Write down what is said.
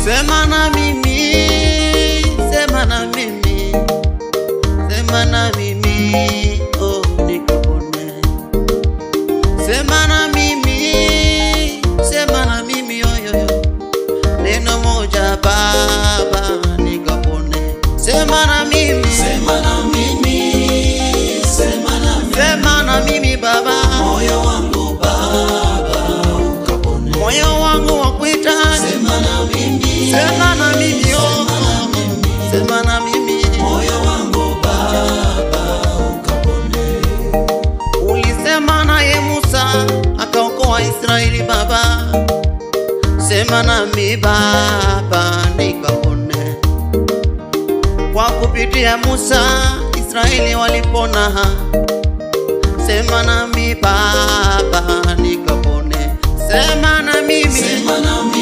Sema na mimi, sema na mimi, sema na mimi, oh nikapone. Sema na mimi, sema na mimi, oh yo yo. Neno moja Baba nikapone. Sema na mimi, Sema na mimi, sema na mimi, sema na mimi Baba. moyo wangu Baba ukapone. Moyo wangu wakuhitaji. Sema na mimi, Sema na mimi, oh. Sema na mimi. moyo wangu Baba ukapone. Ulisema naye Musa akaokoa Israeli Baba. Sema nami Baba nikapone. Kwa kupitia Musa Israeli walipona. Sema nami Baba nikapone. Sema na mimi, Sema na mimi,